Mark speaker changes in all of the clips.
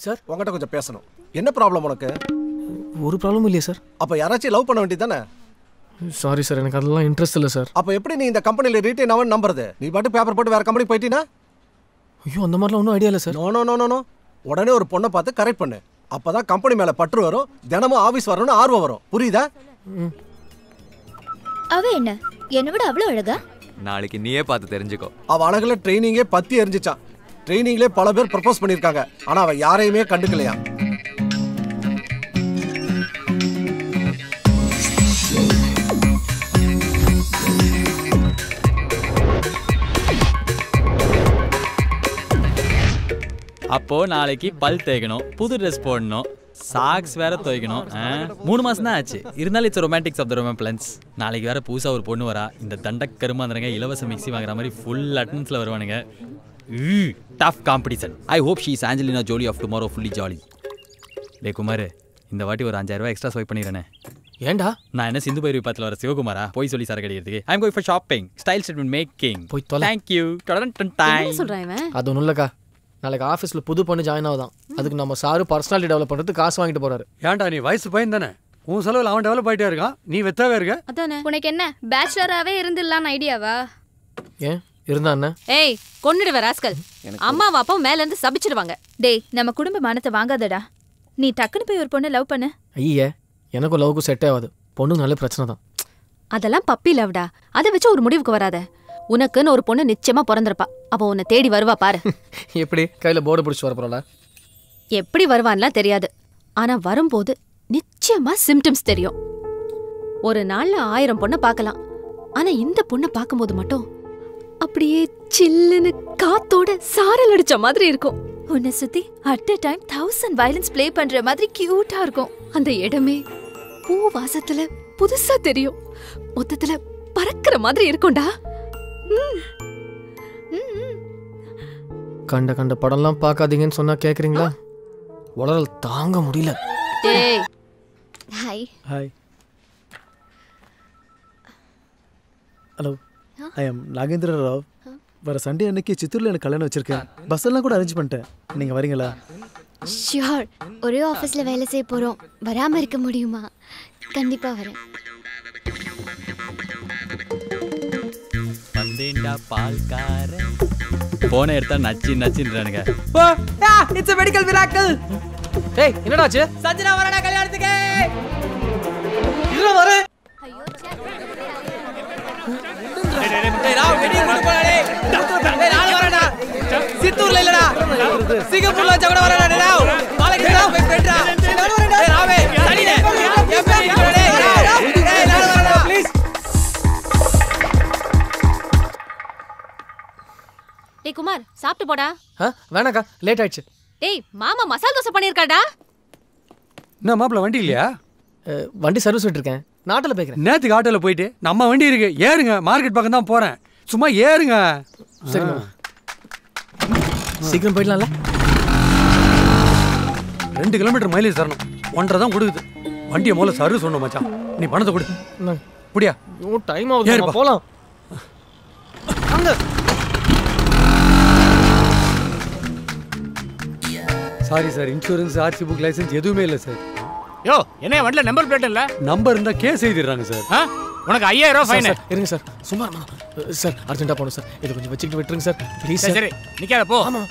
Speaker 1: Sir
Speaker 2: உங்ககிட்ட கொஞ்சம் பேசணும். என்ன ப்ராப்ளம் உனக்கு?
Speaker 1: ஒரு ப்ராப்ளமும் இல்லையா சார்?
Speaker 2: அப்போ யாராச்சும் லவ் பண்ண வேண்டியதானே?
Speaker 1: சாரி சார், எனக்கு அதெல்லாம் இன்ட்ரெஸ்ட் இல்லை சார்.
Speaker 2: அப்போ எப்படி நீ இந்த கம்பெனியில் ரீட்டைன் ஆகணும்னு நம்புறது? நீ பாட்டு பேப்பர் போட்டு வேறு கம்பெனி போயிட்டீங்கன்னா?
Speaker 1: ஐயோ, அந்த மாதிரிலாம் ஒன்றும் ஐடியா இல்லை sir.
Speaker 2: No no no no no உடனே ஒரு பொண்ணை பார்த்து கரெக்ட் பண்ணு. அப்போ தான் கம்பெனி மேலே பற்று வரும், தினமும் ஆஃபீஸ் வரணும்னு ஆர்வம் வரும். புரியுதா?
Speaker 3: அவ என்ன என்னை விட அவ்வளோ அழகா?
Speaker 4: நாளைக்கு நீயே பார்த்து தெரிஞ்சுக்கோ.
Speaker 2: அவ அழகுல ட்ரைனிங்கே பத்தி எரிஞ்சிச்சான். ட்ரைனிங்லேயே பல பேர் ப்ரப்போஸ் பண்ணியிருக்காங்க, ஆனால் அவன் யாரையுமே கண்டுக்கலையா.
Speaker 5: அப்போ நாளைக்கு பல் தேய்க்கணும், புது ட்ரெஸ் போடணும், சாக்ஸ் வேற துவைக்கணும். 3 மாசம் தான் ஆச்சு. இருந்தாலும் it's romantics of the romance. நாளைக்கு வேற புதுசா ஒரு பொண்ணு வரா. இந்த தண்ட கருமாந்திரங்க இலவச மிக்ஸி வாங்குற மாதிரி ஃபுல் அட்டெண்டன்ஸ்ல வருவானுங்க. Tough competition. I hope she is Angelina Jolie of tomorrow fully jolly. டே குமார், இந்த வாட்டி ஒரு 5000 ரூபாய் எக்ஸ்ட்ரா ஸ்வைப் பண்ணிடுறேனே.
Speaker 1: ஏண்டா?
Speaker 5: நான் என்ன சிந்து பைரவி பாத்துல வர சிவகுமாரா? போய் சொல்லி சரக்கு அடிக்கிறதுக்கு. I am going for shopping, style statement making.
Speaker 1: போய் தொலை.
Speaker 5: Thank you.
Speaker 6: என்ன சொல்றான் இவன்?
Speaker 1: அது ஒன்றும் இல்லைக்கா, நாளைக்கு ஆஃபீஸில் புது பொண்ணு ஜாயின் ஆகுதான். அதுக்கு நம்ம சாரு பர்சனாலிட்டி டெவலப் பண்ணுறதுக்கு காசு வாங்கிட்டு போறாரு.
Speaker 7: ஏன்டா நீ வயசு பையன் தானே? உன் செலவில் அவன் டெவலப் ஆகிட்டே இருக்கான், நீ வெத்தாவே இருக்க.
Speaker 6: அதானே.
Speaker 3: உனக்கு என்ன பேச்சுலராகவே இருந்துடலான்னு ஐடியாவா?
Speaker 1: ஏன் இருந்தா என்ன?
Speaker 6: ஏய், கொன்னுடுவ ராஸ்கல். அம்மா வாப்பா மேல இருந்து சபிச்சிடுவாங்க.
Speaker 3: டேய், நம்ம குடும்ப மானத்தை வாங்காதடா. நீ டக்குன்னு போய் ஒரு பொண்ணை லவ் பண்ணு.
Speaker 1: ஐயே, எனக்கும் லவ்க்கும் செட்டே ஆகாது. பொண்ணுங்க நல்ல பிரச்சனை தான்.
Speaker 6: அதெல்லாம் பப்பி லவ்டா. அதை வச்சு ஒரு முடிவுக்கு வராத. உனக்குன்னு ஒரு பொண்ணு நிச்சயமா பிறந்திருப்பா. அவ உன்னை தேடி வருவா பாரு.
Speaker 1: எப்படி கையில போர்டு பிடிச்சி வர போறா?
Speaker 6: எப்படி வருவான்லாம் தெரியாது, ஆனா வரும்போது நிச்சயமா சிம்டம்ஸ் தெரியும். ஒரு நாள்ல 1000 பொண்ணை பார்க்கலாம், ஆனா இந்த பொண்ணை பார்க்கும்போது மட்டும் அப்படியே சில்லுன்னு காத்தோட சாரல் அடிச்ச மாதிரி இருக்கும்.
Speaker 3: உன்னை சுத்தி at a time 1000 violence play பண்ற மாதிரி கியூட்டா இருக்கும்.
Speaker 6: அந்த இடமே பூ வாசத்துல புதுசா தெரியும். மொத்தத்துல பறக்கிற மாதிரி இருக்கும்டா.
Speaker 1: கண்ட கண்ட படம்லாம் பார்க்காதீங்கன்னு சொன்னா கேக்குறீங்களா? உலகல் தாங்க முடியல.
Speaker 6: டேய்,
Speaker 3: hi.
Speaker 8: Hi. Hello, I am Nagendra Rao. வர சண்டே அன்னைக்கு சித்தூரில் எனக்கு கல்யாணம் வச்சிருக்கேன். பஸ் எல்லாம் கூட அரேஞ்ச் பண்ணிட்டேன். நீங்கள் வரீங்களா?
Speaker 3: ஷியோர். ஒரே ஆஃபீஸில் வேலை செய்ய போகிறோம், வராமல் இருக்க முடியுமா? கண்டிப்பாக வரேன்.
Speaker 5: வந்தேன்டா பால்காரன். போனை எடுத்தா நச்சு நச்சுன்றானுங்க.
Speaker 4: It's a medical miracle.
Speaker 1: ஏய், என்னடாச்சு?
Speaker 4: சஞ்சனா வரடா கல்யாணத்துக்கு.
Speaker 1: இதுல வர.
Speaker 4: டேய் ராவ் வெடி கொண்டு போடா டேய். டேய் நான் வரடா. சித்தூர்ல இல்லடா. சிங்கப்பூர்ல வச்ச கூட வரடா டேய் ராவ். நாளைக்கு ராவ் போய் பெட்ரா. டேய் ராவே தடிடே. எப்ப இருக்கற டேய் ராவ். டேய் நான் வரடா ப்ளீஸ்.
Speaker 6: டேய் குமார், சாப்பிட்டு போடா.
Speaker 1: வேணாக்கா, லேட் ஆயிடுச்சு.
Speaker 6: டேய், மாமா மசால் தோசை பண்ணிருக்காடா.
Speaker 7: என்ன மாப்பிள்ள வண்டி இல்லையா?
Speaker 1: வண்டி சர்வீஸ் விட்டுருக்கேன், நாட்டில் போய்க்கிறேன்.
Speaker 7: நேற்றுக்கு ஆட்டோவில் போயிட்டு நம்ம வண்டி இருக்கு, ஏறுங்க. மார்க்கெட் பக்கம் தான் போகிறேன், சும்மா ஏறுங்க.
Speaker 1: சரி, சீக்கிரம் போயிடலாம்ல.
Speaker 7: 2 கிலோமீட்டர் மைலேஜ் தரணும், 1.5 தான் கொடுக்குது. வண்டியை முதல்ல சர்வீஸ் ஒன்று மச்சான். நீ பணத்தை கொடு. புடியா?
Speaker 1: டைம் ஆகுது, போகலாம்.
Speaker 7: Sorry sir, insurance, RC book, license எதுவுமே இல்லை சார்.
Speaker 9: யோ, என்ன வண்டியில் நம்பர் பிளேட் இல்லை?
Speaker 7: நம்பர் இருந்தால் கேஸ் எழுதிடுறாங்க சார்.
Speaker 9: உனக்கு 5000 ரூபாய் ஃபைன்.
Speaker 1: இருங்க சார், சும்மா சார், அர்ஜென்ட்டாக போகணும் சார். இதை கொஞ்சம் வச்சுக்கிட்டு விட்டுருங்க சார், ப்ளீஸ்.
Speaker 9: சரி, நிற்காத போ.
Speaker 1: ஆமாம்,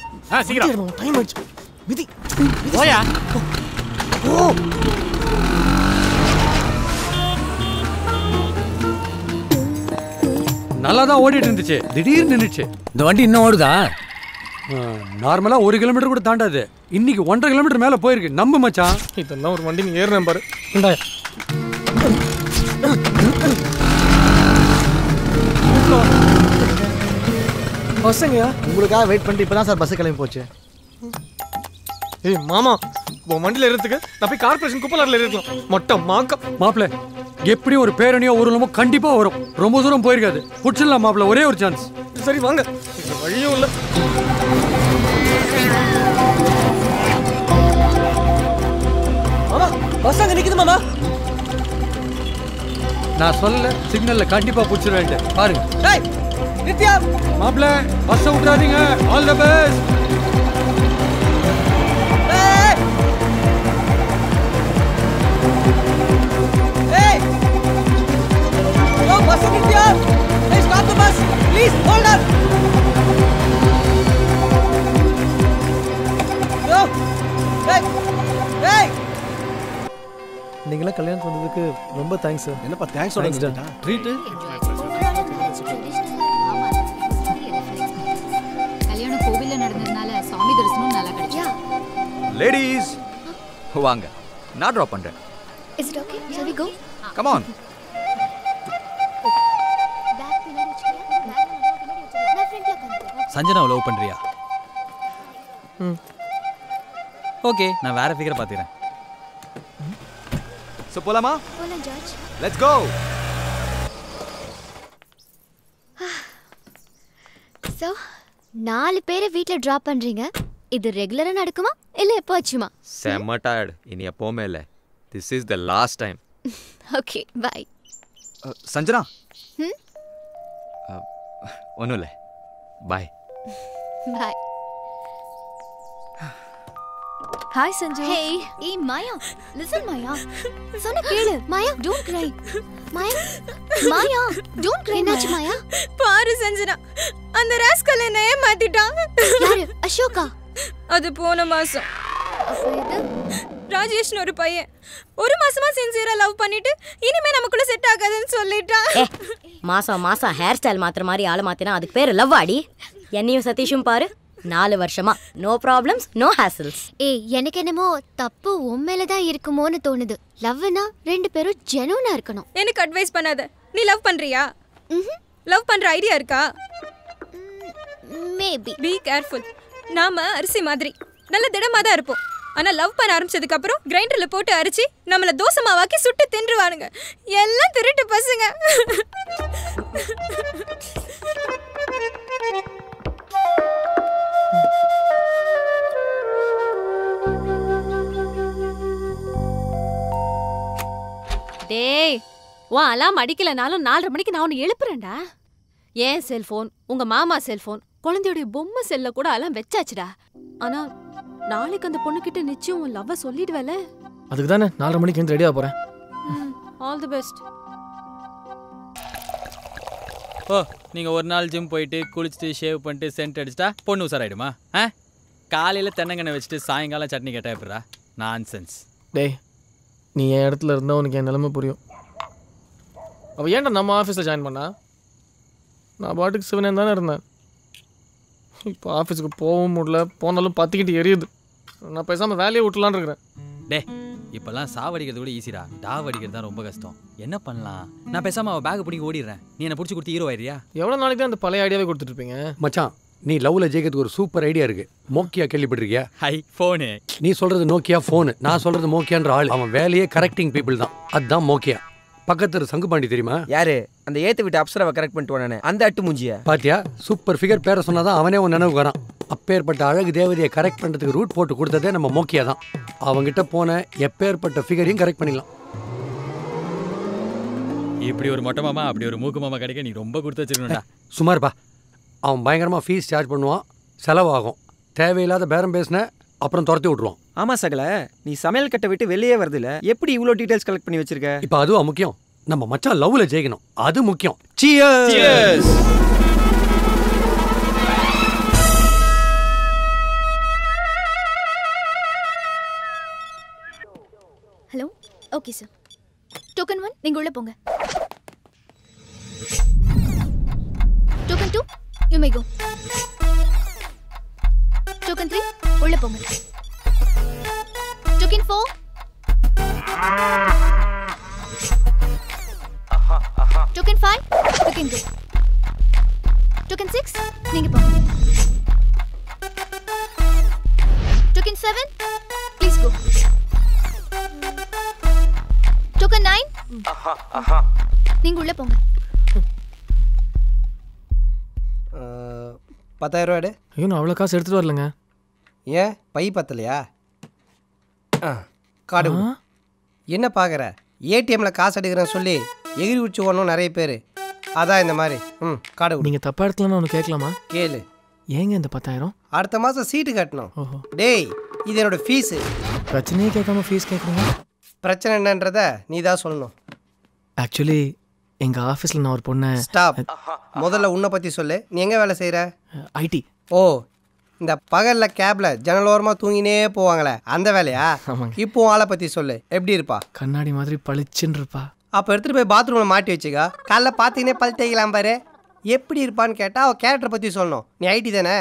Speaker 9: சீக்கிரம்
Speaker 1: டைம் ஆயிடுச்சு. விதி
Speaker 9: போயா.
Speaker 7: நல்லா தான் ஓடிட்டு இருந்துச்சு, திடீர்னு நின்றுச்சு.
Speaker 9: இந்த வண்டி இன்னும் ஓடுதா?
Speaker 7: நார்மலாக 1 கிலோமீட்டர் கூட தாண்டாது. இன்னைக்கு 1.5 கிலோமீட்டர் மேலே போயிருக்கு. நம்ப மச்சான்.
Speaker 1: இதெல்லாம் ஒரு வண்டி நீ ஏறினேன் பாரு. பஸ்ஸுங்கயா
Speaker 8: உங்களுக்காக வெயிட் பண்ணிட்டு இப்போ தான் சார் பஸ்ஸு கிளம்பி போச்சு.
Speaker 1: ஏய் மாமா, உன் வண்டியில் ஏறதுக்கு நான் போய் கார்பரேஷன் குப்பலாரில் இருக்கலாம். மொட்டை மாக்கம்
Speaker 7: மாப்பிள்ள, எப்படி ஒரு பேரணியோ ஊர்வலமோ கண்டிப்பாக வரும். ரொம்ப தூரம் போயிருக்காது, பிடிச்சிடலாம் மாப்பிள்ள, ஒரே ஒரு சான்ஸ்.
Speaker 1: சரி வாங்க, வழியும் இல்லை. மாமா, பஸ் அங்கே நிற்குது மாமா.
Speaker 7: நான் சொல்லல, சிக்னல்ல கண்டிப்பாக பிடிச்சிருவேன் பாருங்க.
Speaker 4: டேய் நித்யா,
Speaker 7: மாப்பிள்ள பஸ்ஸை விட்டுறாதீங்க. All the best.
Speaker 8: நீங்களாம் கல்யாணத்துக்கு வந்ததுக்கு ரொம்ப தேங்க்ஸ் சார்.
Speaker 2: என்னப்பா தேங்க்ஸ் ட்ரீட்
Speaker 10: கல்யாணம் கோவில்ல நடந்ததுனால சாமி தரிசனம் நல்லா கிடைச்சா.
Speaker 11: லேடீஸ் வாங்க, நான் டிராப் பண்றேன்.
Speaker 3: Is it okay? Shall we go?
Speaker 11: Come on.
Speaker 5: சஞ்சனாவை லவ் பண்றியா? ஓகே, நான் வேற ஃபிகரை பாத்துறேன்.
Speaker 11: சோ போலாமா?
Speaker 3: போலாம் ஜார்ஜ்.
Speaker 11: Let's go.
Speaker 3: சோ 4 பேரை வீட்ல டிராப் பண்றீங்க. இது ரெகுலரா நடக்குமா இல்ல எப்போச்சுமா?
Speaker 11: செம்ம டயர்ட். இனி எப்பவுமே இல்ல. This is the last time.
Speaker 3: Okay, bye.
Speaker 11: Sanjana. ஒண்ணும் இல்ல. Bye.
Speaker 3: Bye.
Speaker 6: Hi Sanju.
Speaker 3: Hey, hey Maya. Listen Maya. சொன்ன கேளு. Maya, don't cry. Maya, don't cry. என்னாச்சு Maya?
Speaker 12: பாரு சஞ்சனா, அந்த ராஸ்கல் என்ன ஏமாத்திட்டான்.
Speaker 3: யாரு? அசோகா.
Speaker 12: அது போன மாசம்.
Speaker 3: அப்ப இது
Speaker 12: ராஜேஷ்னு ஒரு பையன் 1 மாசமா சின்சியரா லவ் பண்ணிட்டு இனிமே நமக்குள்ள செட் ஆகாதுன்னு சொல்லிட்டான்.
Speaker 13: மாசம் மாசம் ஹேர் ஸ்டைல் மாத்திர மாதிரி ஆள மாத்தினா அதுக்கு பேரு லவ் ஆடி. என்னையும் சதீஷும் பாரு 4 வருஷமா நோ ப்ராப்ளம்ஸ் நோ ஹேசல்ஸ்.
Speaker 3: எனக்கு என்னமோ தப்பு உண்மையில தான் இருக்குமோன்னு தோணுது. லவ்னா 2 பேரும் ஜெனுவனா இருக்கணும்.
Speaker 12: எனக்கு அட்வைஸ் பண்ணாத. நீ லவ் பண்றியா? லவ் பண்ற ஐடியா இருக்கா?
Speaker 3: மேபி.
Speaker 12: Be careful. நாம அரிசி மாதிரி நல்ல திடமா தான் இருப்போம். ஆனா லவ் பண்ண ஆரம்பிச்சதுக்கு அப்புறம் கிரைண்டர்ல போட்டு அரைச்சி நம்மள தோசை மாவாக்கி சுட்டு தின்றுவானுங்க. எல்லாம் திருட்டு பசங்க.
Speaker 6: டேய், உன் அலாம் அடிக்கலனாலும் 4:30 மணிக்கு நான் உன்னை எழுப்புறேன்டா. ஏன் செல்போன், உங்க மாமா செல்போன், குழந்தையோட பொம்மை செல்ல கூட அலாம் வச்சாச்சுடா. ஆனா நாளைக்கு அந்த பொண்ணுகிட்ட நிச்சயம் உன் லவ்வ சொல்லிடுவேல.
Speaker 1: அதுக்கு தானே 4:30 மணிக்கு வந்து ரெடியா போறேன்.
Speaker 6: All the best.
Speaker 5: ஓ, நீங்க ஒரு நாள் ஜிம் போயிட்டு குளிச்சுட்டு ஷேவ் பண்ணிட்டு சென்ட் அடிச்சிட்டா பொண்ணு உசாராயிடுமா? காலையில தென்னங்கண்ணை வச்சுட்டு சாயங்காலம் சட்னி கேட்டா எப்படிடா? நான்சென்ஸ்.
Speaker 1: டேய், நீ என் இடத்துல இருந்தால் உனக்கு என் நிலைமை புரியும். அவள் ஏன்டா நம்ம ஆஃபீஸில் ஜாயின் பண்ணா? நான் பாட்டுக்கு சிவனே தானே இருந்தேன். இப்போ ஆஃபீஸுக்கு போகவும் முடியல, போனாலும் பற்றிக்கிட்டு எரியுது. நான் பேசாமல் வேலையை விட்டுலான்னு இருக்கிறேன்.
Speaker 5: டே, இப்போல்லாம் சாவடிக்கிறது கூட ஈஸிடா, டாவ் அடிக்கிறது தான் ரொம்ப கஷ்டம். என்ன பண்ணலாம்? நான் பேசாமல் அவள் பேக் பிடிக்க ஓடிடுறேன். நீ என்னை பிடிச்சி கொடுத்து ஹீரோ ஆயிடுறியா?
Speaker 1: எவ்வளோ நாளைக்கு தான் அந்த பழைய ஐடியாவே கொடுத்துட்ருப்பீங்க?
Speaker 7: மச்சான், நீ லவ்ல ஜெயிக்கிறதுக்கு ஒரு சூப்பர் ஐடியா இருக்கு. மோக்கியா கேள்விப்பட்டிருக்கியா?
Speaker 5: High phone.
Speaker 7: நீ சொல்றது நோக்கியா ஃபோனு, நான் சொல்றது மோக்கியான்ற ஆள். அவன் வேலையே கரெக்டிங் பீப்புள் தான். அதுதான் மோக்கியா. பக்கத்து சங்குபாண்டி தெரியுமா?
Speaker 4: யாரு? அந்த ஏத்து விட்டு அப்சராவை கரெக்ட் பண்ணிட்டு வானே அந்த அட்டு மூஞ்சியா?
Speaker 7: பாத்தியா, சூப்பர் ஃபிகர் பேரை சொன்னாதான் அவனே உன் நினைவு வரான். அப்பேற்பட்ட அழகு தேவதையை கரெக்ட் பண்றதுக்கு ரூட் போட்டு கொடுத்ததே நம்ம மோக்கியா தான். அவங்கிட்ட போன எப்பேற்பட்ட ஃபிகரையும் கரெக்ட் பண்ணிடலாம்.
Speaker 5: இப்படி ஒரு மொட்டை மாமா அப்படி ஒரு மூக்கு மாமா கிடைக்க நீ ரொம்ப கொடுத்து வச்சிருக்கணும்டா.
Speaker 7: சுமார்பா, அவன் பயங்கரமா ஃபீஸ் சார்ஜ் பண்ணுவான், செலவாகும். தேவையில்லாத பேரம் பேசின அப்புறம் துரத்தி விட்டுருவான்.
Speaker 4: ஆமா சகல, நீ சமையல் கட்டை விட்டு வெளியே வரதுல எப்படி இவ்வளோ டீடைல்ஸ் கலெக்ட் பண்ணி வச்சிருக்க?
Speaker 7: இப்போ அதுவா முக்கியம்? நம்ம மச்சான் லவ்ல ஜெயிக்கணும், அது முக்கியம்.
Speaker 11: Cheers.
Speaker 3: Hello. Okay sir. Token 1 நீங்க உள்ள போங்க. Token 2 you may go. Token 3 உள்ள போங்க. டோக்கன் 4 டோக்கன் 5 டோக்கன் 2 டோக்கன் 6 நீங்க போங்க. Token 7 please go. டோக்கன் 9 நீங்க உள்ள போங்க.
Speaker 4: 10,000 ரூபாடு.
Speaker 1: ஐயோ, நான் அவ்வளோ காசு எடுத்துகிட்டு வரலங்க.
Speaker 4: ஏன் பை பத்தலையா? கார்டு என்ன பார்க்குற? ஏடிஎம்ல காசு எடுக்கிறேன்னு சொல்லி எகிரி உச்சி ஓடணும் நிறைய பேர். அதான் இந்த மாதிரி. கார்டு
Speaker 1: நீங்கள் தப்பாக எடுத்துலான்னு ஒன்று கேட்கலாமா?
Speaker 4: கேளு.
Speaker 1: ஏங்க இந்த 10,000?
Speaker 4: அடுத்த மாதம் சீட்டு கட்டணும்.
Speaker 1: ஓஹோ.
Speaker 4: டேய், இது என்னோட ஃபீஸு.
Speaker 1: பிரச்சனையே கேட்காம ஃபீஸ் கேட்குறீங்க?
Speaker 4: பிரச்சனை என்னன்றத நீ தான் சொல்லணும்.
Speaker 1: ஆக்சுவலி எங்கள் ஆஃபீஸில் நான் ஒரு பொண்ணை.
Speaker 4: ஸ்டாப். முதல்ல உன்னை பற்றி சொல்லு. நீ எங்கே வேலை செய்கிற?
Speaker 1: ஐடி.
Speaker 4: ஓ,
Speaker 14: இந்த பகல்ல கேப்ல ஜன்னலோரமா தூங்கினே போவாங்களே அந்த வேலையா? இப்போ ஆளை பத்தி சொல்லு, எப்படி இருப்பா?
Speaker 1: கண்ணாடி மாதிரி பளிச்சுன்னு இருப்பா.
Speaker 14: அப்போ எடுத்துட்டு போய் பாத்ரூம்ல மாட்டி வச்சுக்கா. காலைல பார்த்தீங்கன்னே பல் தேய்க்கலாம் பாரு. எப்படி இருப்பான்னு கேட்டா அவ கேரக்டரை பத்தி சொல்லணும். நீ ஐடி தானே,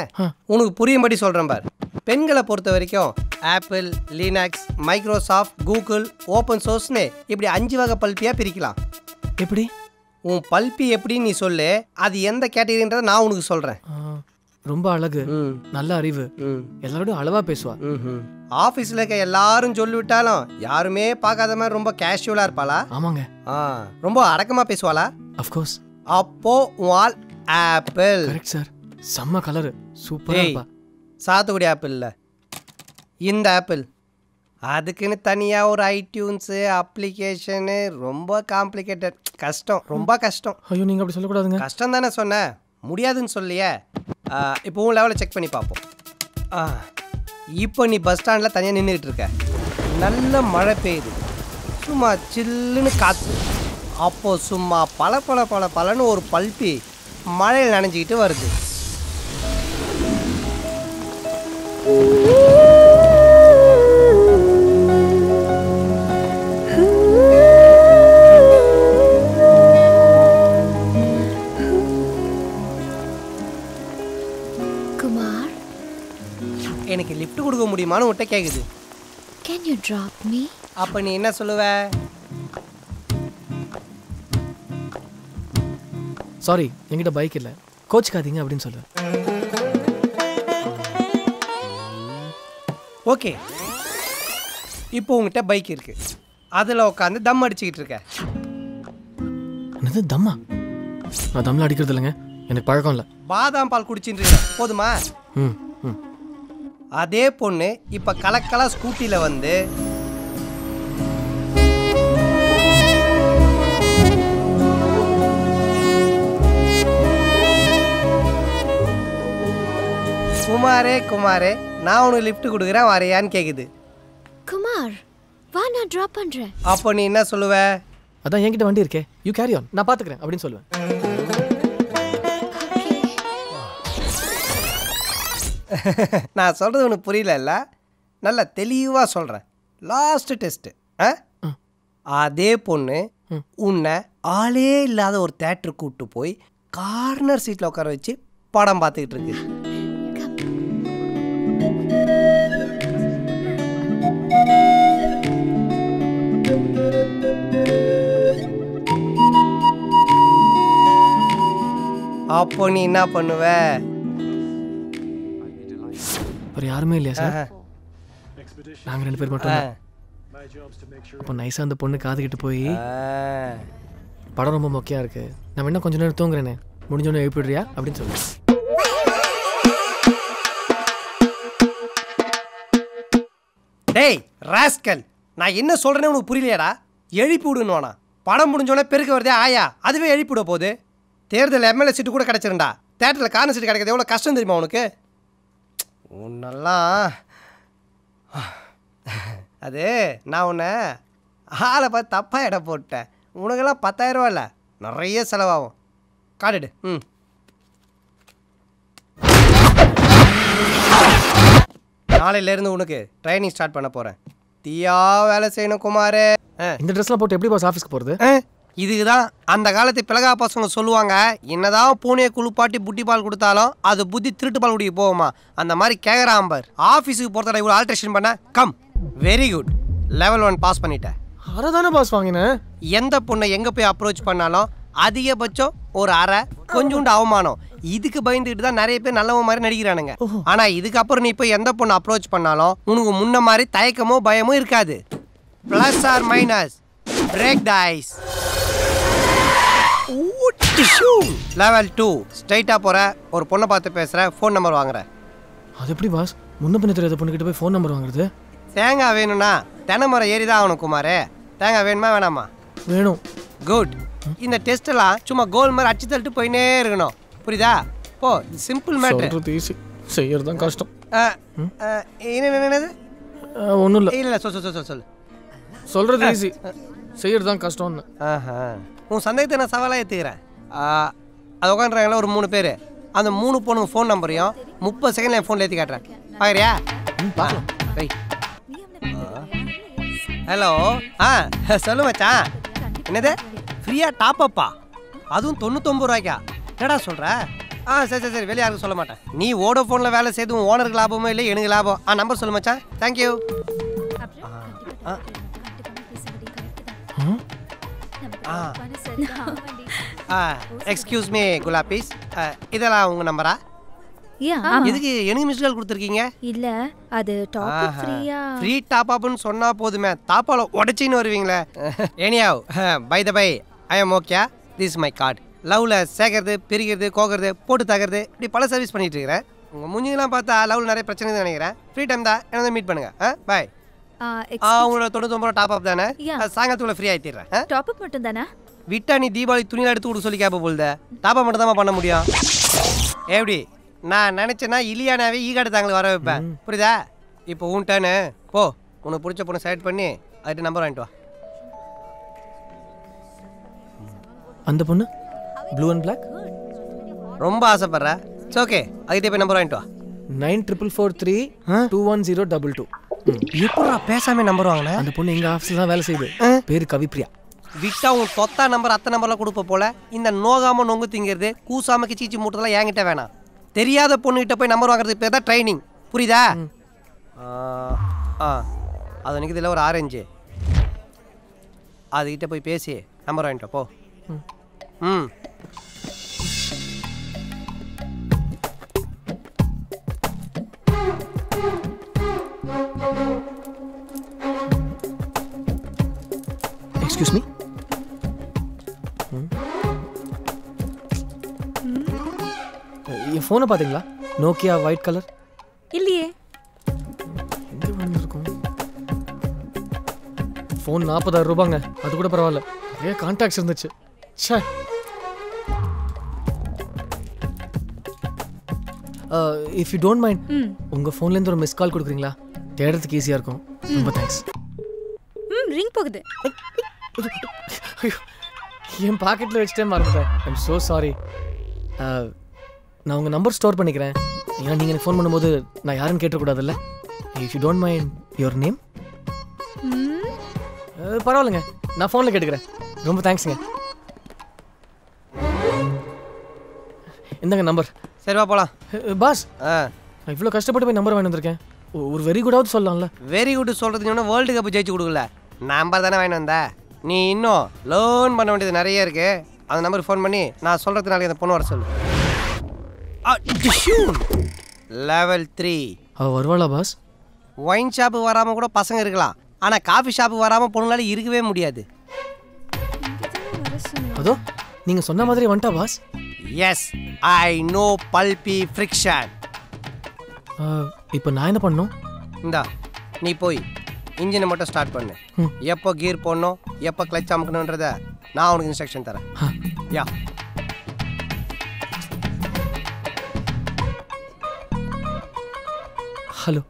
Speaker 14: உனக்கு புரியும்படி சொல்றேன் பாரு. பெண்களை பொறுத்த வரைக்கும் Apple, Linux, Microsoft, Google, open சோர்ஸ்னு இப்படி 5 வகை பல்பியா பிரிக்கலாம்.
Speaker 1: எப்படி?
Speaker 14: உன் பல்பி எப்படின்னு நீ சொல்லு, அது எந்த கேட்டகரின்றதை நான் உனக்கு சொல்றேன்.
Speaker 1: ரொம்ப அழகு, நல்ல அறிவு, எல்லாரோடும் அளவா பேசுவா.
Speaker 14: ஆபீஸ்ல இருக்க எல்லாரும் சொல்லிவிட்டாலும் யாருமே பார்க்காத மாதிரி ரொம்ப கேஷுவலா இருப்பாளா?
Speaker 1: ஆமாங்க.
Speaker 14: ரொம்ப அடக்கமா பேசுவாளா?
Speaker 1: Of course.
Speaker 14: அப்போ வால் ஆப்பிள்.
Speaker 1: Correct sir. செம்ம கலர், சூப்பரா இருப்பா.
Speaker 14: சாத்துக்குடி ஆப்பிள் இல்ல, இந்த ஆப்பிள். அதுக்குன்னு தனியா ஒரு ஐடியூன்ஸ் அப்ளிகேஷனு, ரொம்ப காம்ப்ளிகேட்டட், கஷ்டம், ரொம்ப கஷ்டம்.
Speaker 1: ஐயோ நீங்க அப்படி சொல்லக்கூடாதுங்க.
Speaker 14: கஷ்டம் தானே சொன்னேன், முடியாதுன்னு சொல்லியே. இப்போ உன் லெவலில் செக் பண்ணி பார்ப்போம். இப்போ நீ பஸ் ஸ்டாண்டில் தனியாக நின்றுட்டு இருக்க, நல்ல மழை பெய்யுது, சும்மா சில்லுன்னு காற்று. அப்போ சும்மா பலன்னு ஒரு பல்பி மழையில் நனைஞ்சிக்கிட்டு வருது. எனக்கு லிஃப்ட் கொடுக்க முடியுமான்னு உன்கிட்ட கேக்குது.
Speaker 3: Can you drop me?
Speaker 14: அப்ப நீ என்ன சொல்லுவ?
Speaker 1: சாரி, என்கிட்ட பைக் இல்ல, கோச்சுக்காதீங்க அப்படின்னு சொல்லுவேன்.
Speaker 14: ஓகே, இப்போ உங்ககிட்ட பைக் இருக்கு, அதுல உட்காந்து தம் அடிச்சுக்கிட்டு இருக்க.
Speaker 1: என்னது தம்மா? நான் தம்ல அடிக்கிறது இல்லைங்க, எனக்கு பழக்கம் இல்லை.
Speaker 14: பாதாம் பால் குடிச்சுட்டு போதுமா? அதே பொண்ணு இப்ப கலக்கலா ஸ்கூட்டில வந்து குமாரே நான் உனக்கு லிஃப்ட் கொடுக்குறேன் வரையான்னு கேக்குது.
Speaker 3: குமார் வா, நான் டிராப் பண்றேன்.
Speaker 14: அப்போ நீ என்ன சொல்லுவ?
Speaker 1: அதான் என்கிட்ட வண்டி இருக்கே, யூ கேரி ஆன், நான் பாத்துக்கிறேன் அப்படின்னு சொல்லுவேன்.
Speaker 14: நான் சொல்றது உனக்கு புரியல, நல்லா தெளிவா சொல்றேன். Last test. அதே பொண்ணு உன்னை ஆளே இல்லாத ஒரு தியேட்டருக்கு கூப்பிட்டு போய் கார்னர் சீட்ல உட்கார வச்சு படம் பார்த்துக்கிட்டு இருக்கு. அப்போ நீ என்ன பண்ணுவ?
Speaker 1: வேறு யாருமே இல்லையா சார்? நாங்கள் 2 பேர் மட்டும். அப்போ நைஸாக அந்த பொண்ணு காதுகிட்டு போய் படம் ரொம்ப மொக்கையாக இருக்கு, நான் என்ன கொஞ்சம் நேரம் தூங்குறேனே, முடிஞ்சோன்னு எழுப்பிடுறியா அப்படின்னு சொல்லுவேன்.
Speaker 14: டேய் ராஸ்கல், நான் என்ன சொல்றேன்னு உனக்கு புரியலையாடா? எழுப்பி விடுன்னு படம் முடிஞ்சோடனே பெருக்க வருதே ஆயா, அதுவே எழுப்பி விட போகுது. தேர்தல் எம்எல்ஏ சீட்டு கூட கிடச்சிருண்டா, தேட்டரில் கார்னர் சீட்டு கிடைக்கிறது எவ்வளோ கஷ்டம் தெரியுமா உனக்கு? உன்னெல்லாம் அது நான் உன்னை ஆளை பார்த்து தப்பாக இடம் போட்டேன். உனக்கெல்லாம் 10,000 ரூபா இல்லை, நிறைய செலவாகும். காட்டுடு. நாளையிலேருந்து உனக்கு ட்ரைனிங் ஸ்டார்ட் பண்ண போகிறேன். தீயா வேலை செய்யணும் குமாரே.
Speaker 1: இந்த ட்ரெஸ்லாம் போட்டு எப்படி பாஸ் ஆஃபீஸ்க்கு போகிறது?
Speaker 14: இதுக்கு தான் அந்த காலத்து பிளகா பசங்க சொல்லுவாங்க, என்னதான் பூனையை குளிப்பாட்டி புட்டி பால் கொடுத்தாலும் அது புத்தி திருட்டு பால் குடிக்க போகுமா. அந்த மாதிரி கேட்குறாம்பர். ஆஃபீஸுக்கு போகிறத இவ்வளோ ஆல்ட்ரேஷன் பண்ண come. Very good, level 1 pass பண்ணிட்டேன்.
Speaker 1: அறதானே பாஸ் வாங்கினேன்.
Speaker 14: எந்த பொண்ணை எங்கே போய் அப்ரோச் பண்ணாலும் அதிகபட்சம் ஒரு அரை, கொஞ்சோண்டு அவமானம். இதுக்கு பயந்துக்கிட்டு தான் நிறைய பேர் நல்லவங்க மாதிரி நடிக்கிறானுங்க. ஆனால் இதுக்கப்புறம் நீ போய் எந்த பொண்ணை அப்ரோச் பண்ணாலும் உனக்கு முன்ன மாதிரி தயக்கமோ பயமோ இருக்காது. Plus or minus, break the ice. Level 2 ஸ்ட்ரைட்டாக போகிற, ஒரு பொண்ணை பார்த்து பேசுகிற, ஃபோன் நம்பர் வாங்குற.
Speaker 1: அது எப்படி பாஸ் முன்ன பண்ணி தெரியாத பொண்ணுக்கிட்ட போய் ஃபோன் நம்பர் வாங்குறது?
Speaker 14: தேங்காய் வேணும்னா தென்னைமரம் ஏறி தான் ஆகணும் குமாரே. தேங்காய் வேணுமா வேணாமா?
Speaker 1: வேணும்.
Speaker 14: குட். இந்த டெஸ்ட்டெல்லாம் சும்மா கோல் மாதிரி அடிச்சு தள்ளிட்டு போயினே இருக்கணும், புரியுதா? போ, சிம்பிள் மேட்டர்.
Speaker 1: ஈஸி, செய்யறது தான் கஷ்டம்.
Speaker 14: என்னது?
Speaker 1: ஒன்றும் இல்லை.
Speaker 14: இல்லை சொல்லு.
Speaker 1: சொல்கிறது ஈஸி, செய்யறது தான் கஷ்டம்னு.
Speaker 14: உன் சந்தேகத்தை நான் சவாலாக ஏற்றுக்கிறேன். அது உட்காந்துறாங்களா ஒரு 3 பேர், அந்த 3 பொண்ணுங்க ஃபோன் நம்பரையும் 30 செகண்ட்ல என் ஃபோன்ல ஏற்றி காட்டுறேன் பார்க்குறியா வை ஹலோ சொல்லு மச்சான் என்னது ஃப்ரீயாக டாப் அப்பா அதுவும் 99 ரூபாய்க்கா என்னடா சொல்கிற சரி வெளியே யாருக்கும் சொல்ல மாட்டேன் நீ வோடோஃபோனில் வேலை செய்து ஓனருக்கு லாபமோ இல்லை எனக்கு லாபம் நம்பர் சொல்லு மச்சான் தேங்க்யூ எக்ஸ்கியூஸ் மீ குலாபீஸ் இதெல்லாம் உங்கள் நம்பரா இதுக்கு எனக்கு மிஸ் கால் கொடுத்துருக்கீங்க
Speaker 12: இல்ல அது டாப் ஃப்ரீயா
Speaker 14: ஃப்ரீ டாப் அப்னு சொன்னா போதுமே தாப்பால உடைச்சின்னு வருவீங்களே anyhow by the by I am okay this my card லவ்ல சேர்க்கறது பிரிக்கிறது கோக்கிறது போட்டு தகர்றது இப்படி பல சர்வீஸ் பண்ணிட்டு இருக்கிறேன் உங்க முஞ்சிங்கெல்லாம் பார்த்தா லவ்ல நிறைய பிரச்சனை நினைக்கிறேன் ஃப்ரீ டைம் தான் என்ன மீட் பண்ணுங்க பாய் உங்களோட 99 ரூபா டாப் அப் தானே சாயங்காலத்துக்குள்ள ஃப்ரீ ஆயிடுறேன்
Speaker 12: டாப் அப் மட்டும் தானே
Speaker 14: விட்டா நீ தீபாவளி துணியெல்லாம் எடுத்து கொடுக்க சொல்லி கேப்ப போல்த டாப் அப் மட்டும் தான் பண்ண முடியும் எப்படி நான் நினச்சேன்னா இலியானாவே ஈகாடு தாங்களுக்கு வர வைப்பேன் புரியுதா இப்போ உன்ட்டானு போ உனக்கு பிடிச்ச பொண்ணு செலக்ட் பண்ணி அதுட்டு நம்பர் வாங்கிட்டு வா
Speaker 1: அந்த பொண்ணு ப்ளூ அண்ட் பிளாக்
Speaker 14: ரொம்ப ஆசைப்படுற இட்ஸ் ஓகே அதுகிட்டே போய் நம்பர் வாங்கிட்டு வா
Speaker 1: 9443 21022
Speaker 14: எப்படா பேசாம நம்பர் வாங்கினேன்
Speaker 1: அந்த பொண்ணு எங்கள் ஆஃபீஸில் தான் வேலை செய்யுது பேர் கவிப்ரியா
Speaker 14: விட்டா உன் தொத்தா நம்பர் அத்தை நம்பர்லாம் கொடுப்ப போல இந்த நோகாம நொங்கு திங்கிறது கூசாம கிச்சிச்சி மூட்டதெல்லாம் என்கிட்ட வேணாம் தெரியாத பொண்ணுகிட்ட போய் நம்பர் வாங்குறதுக்கு பேர் தான் ட்ரைனிங் புரியுதா அது எனக்கு இதில் ஒரு ஆரஞ்சு அதுக்கிட்ட போய் பேசி நம்பர் வாங்கிட்டு போ
Speaker 1: எக்ஸ்கியூஸ் மீ என் ஃபோனை பார்த்தீங்களா நோக்கியா ஒயிட் கலர்
Speaker 12: இல்லையே
Speaker 1: எங்கே வாங்கியிருக்கோம் ஃபோன் 40,000 ரூபாங்க அது கூட பரவாயில்ல நிறைய கான்டாக்ட்ஸ் இருந்துச்சு say if you don't mind உங்கள் ஃபோன்லேருந்து ஒரு மிஸ் கால் கொடுக்குறீங்களா தேடுறதுக்கு ஈஸியாக இருக்கும் ரொம்ப தேங்க்ஸ்
Speaker 12: ரிங் போகுது
Speaker 1: என் பாக்கெட்டில் வச்சுட்டே மறந்துட்டேன் ஐம் ஸோ சாரி நான் உங்கள் நம்பர் ஸ்டோர் பண்ணிக்கிறேன் ஏன்னா நீங்கள் எனக்கு ஃபோன் பண்ணும்போது நான் யாருன்னு கேட்டக்கூடாதுல்ல if you don't mind your name பரவாயில்லைங்க நான் ஃபோனில் கேட்டுக்கிறேன் ரொம்ப தேங்க்ஸுங்க இந்தாங்க நம்பர்
Speaker 14: சரிவா போகலாம்
Speaker 1: பாஸ் நான் இவ்வளோ கஷ்டப்பட்டு போய் நம்பர் வாங்கி வந்திருக்கேன் ஒரு வெரி குடாவது சொல்லலாம்ல
Speaker 14: வெரி குட் சொல்கிறதுக்கு வேர்ல்டு கப் ஜெயிச்சு கொடுக்கல நம்பர் தானே வாங்கி வந்தேன் நீ இன்னும் லோன் பண்ண வேண்டியது நிறைய இருக்கு அந்த நம்பருக்கு ஃபோன் பண்ணி நான் சொல்கிறதுனால அந்த பொண்ணு வர சொல்லு லெவல் 3
Speaker 1: வருவாளா பாஸ்
Speaker 14: ஒயின் ஷாப்பு வராமல் கூட பசங்க இருக்கலாம் ஆனால் காஃபி ஷாப்பு வராமல் பொண்ணுங்களால இருக்கவே முடியாது
Speaker 1: அதோ நீங்கள் சொன்ன மாதிரி வந்துட்டா பாஸ்
Speaker 14: எஸ் ஐ நோ பல்பி ஃப்ரிக்ஷன்
Speaker 1: இப்போ நான் என்ன பண்ணணும்
Speaker 14: இந்தா நீ போய் இன்ஜினை மட்டும் ஸ்டார்ட் பண்ணு எப்போ கீர் போடணும் எப்போ கிளச் அமுக்கணுன்றத நான் உனக்கு இன்ஸ்ட்ரக்ஷன் தரேன் யா
Speaker 1: ஹலோ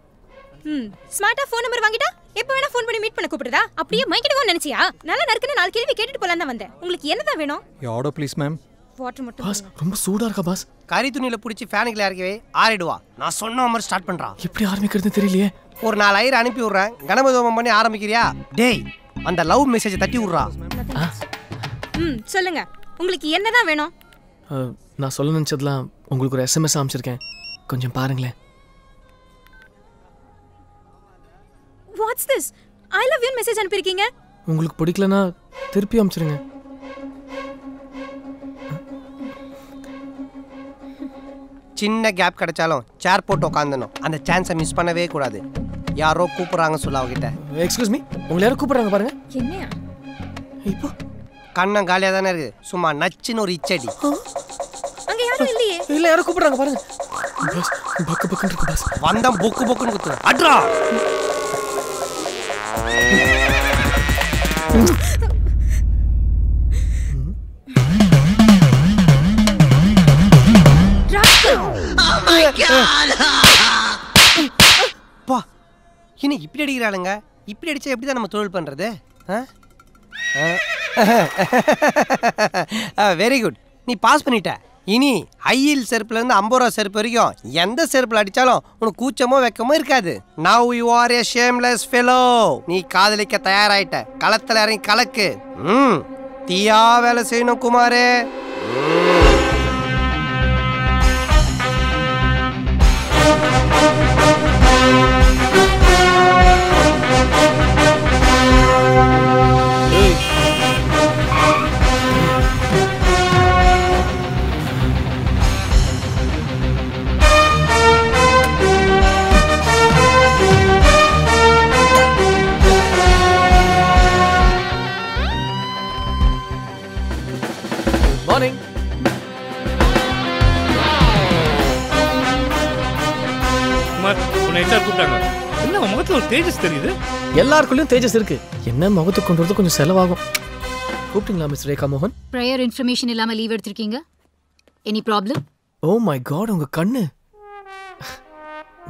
Speaker 12: ஸ்மார்ட்டா ஃபோன் நம்பர் வாங்கிட்டா எப்போ வேணா ஃபோன் பண்ணி மீட் பண்ண கூப்பிடுறதா அப்படியே மைக்கிடுவோம் நினைச்சியா நல்லா நறுக்குன்னு 4 கேள்வி கேட்டுட்டு போலாம் தான் வந்தேன் உங்களுக்கு என்னதான் வேணும்
Speaker 15: ஆர்டர் ப்ளீஸ் மேம்
Speaker 12: வாட்டர் மட்டும்
Speaker 1: பாஸ் ரொம்ப சூடா இருக்கா பாஸ்
Speaker 14: கறி துணியில பிடிச்சி ஃபேனுக்குள்ள இறக்கி வை ஆறிடுவா நான் சொன்ன மாதிரி ஸ்டார்ட் பண்றான்
Speaker 1: எப்படி ஆரம்பிக்கிறது தெரியலையே
Speaker 14: ஒரு 4 ஐயர் அனுப்பி விடுறேன் கணபதி ஹோமம் பண்ணி ஆரம்பிக்கிறியா டேய் அந்த லவ் மெசேஜ் தட்டி விடுறா
Speaker 12: சொல்லுங்க உங்களுக்கு என்னதான் வேணும்
Speaker 1: நான் சொல்ல நினைச்சதெல்லாம் உங்களுக்கு ஒரு SMS அனுப்பிச்சிருக்கேன் கொஞ்சம் பாருங்களேன்
Speaker 12: what's this I love you message அனுப்பிருக்கீங்க
Speaker 1: உங்களுக்கு பிடிக்கலனா திருப்பி அனுப்பிச்சிருங்க
Speaker 14: சின்ன கேப் கிடைச்சாலும் சேர் போட்டு உட்காந்துணும் அந்த சான்ஸை மிஸ் பண்ணவே கூடாது யாரோ கூப்பிடுறாங்க சொல்ல அவகிட்ட
Speaker 1: எக்ஸ்கியூஸ் மீ உங்களை யாரும் கூப்பிடுறாங்க பாருங்க
Speaker 12: என்னையா
Speaker 1: இப்போ
Speaker 14: கண்ணம் காலியாக தானே இருக்கு சும்மா நச்சுன்னு ஒரு இச்சடி
Speaker 12: அங்க யாரும் இல்லையே
Speaker 1: இல்ல யாரும் கூப்பிடுறாங்க பாருங்க பாஸ் பக்கு பக்குன்னு இருக்கு பாஸ்
Speaker 14: வந்தா புக்கு புக்குன்னு குத்து அட்ரா பா என்ன இப்படி அடிக்கிறாளுங்க இப்படி அடிச்சா எப்படி தான் நம்ம தொழில் பண்றது வெரி குட் நீ பாஸ் பண்ணிட்ட இனி ஹையில் செருப்புலேருந்து 50 ரூபா செருப்பு வரைக்கும் எந்த செருப்பில் அடித்தாலும் உனக்கு கூச்சமோ வெக்கமோ இருக்காது. Now you R A shameless fellow. நீ காதலிக்க தயாராயிட்ட. களத்தில் இறங்கி கலக்கு. தீயா வேலை செய்யணும் குமாரே.
Speaker 1: மார்னிங்.
Speaker 9: குமார் உன்னை ஹெச்ஆர் கூப்பிட்டாங்க. என்ன முகத்துல ஒரு தேஜஸ் தெரியுது?
Speaker 1: எல்லாருக்குள்ளயும் தேஜஸ் இருக்கு. என்ன முகத்துக்கு கொண்டு வரது கொஞ்சம் செலவாகும். கூப்பிட்டீங்களா மிஸ் ரேகா மோகன்?
Speaker 10: ப்ரையர் இன்ஃபர்மேஷன் இல்லாம லீவ் எடுத்திருக்கீங்க. Any problem?
Speaker 1: Oh my god, உங்க கண்ணு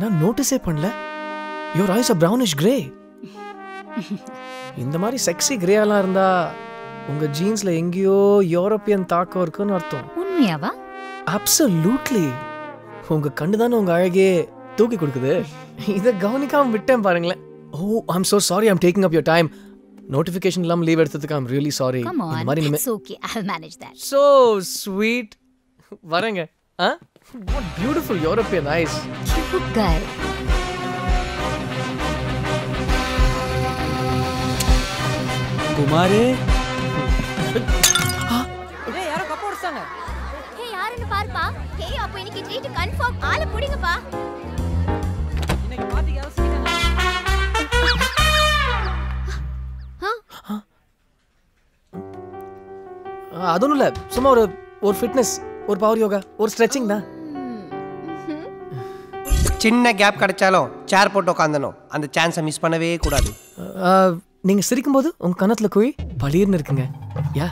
Speaker 1: நான் நோட்டீஸே பண்ணல. Your eyes are brownish grey. இந்த மாதிரி செக்ஸி கிரேலாம் இருந்தா உங்க ஜீன்ஸ்ல எங்கேயோ யூரோப்பியன் தாக்கம் இருக்குன்னு அர்த்தம்.
Speaker 10: உண்மையாவா?
Speaker 1: அப்சல்யூட்லி. உங்க கண்ணு தானே உங்க அழகே தூக்கி கொடுக்குது. இதை கவனிக்காம விட்டேன் பாருங்களேன். ஓ I'm so sorry, I'm taking up your time. Notification இல்லாம லீவ் எடுத்ததுக்கு I'm really sorry.
Speaker 10: Come on,
Speaker 1: இந்த மாதிரி
Speaker 10: it's okay. I'll manage that.
Speaker 1: So sweet. வரேங்க. What beautiful European eyes.
Speaker 10: Cute guy.
Speaker 5: குமாரே.
Speaker 4: ஏய் யாரோ கப் போடுறாங்க.
Speaker 3: ஹே யாருன்னு பாருப்பா. ஹே அப்ப இன்னைக்கு ட்ரீட் கன்ஃபார்ம். ஆளு புடிங்கப்பா.
Speaker 4: இன்னைக்கு பாட்டிக்கு யாரோ சீக்கிரம்.
Speaker 1: அது ஒன்றும் இல்லை, சும்மா ஒரு ஃபிட்னஸ், ஒரு பவர் யோகா, ஒரு ஸ்ட்ரெச்சிங் தான்.
Speaker 14: சின்ன கேப் கிடைச்சாலும் சேர் போட்டு உட்காந்தணும். அந்த சான்ஸை மிஸ் பண்ணவே கூடாது.
Speaker 1: நீங்கள் சிரிக்கும்போது உங்கள் கன்னத்தில் குழி பளீர்னு இருக்குங்க. யா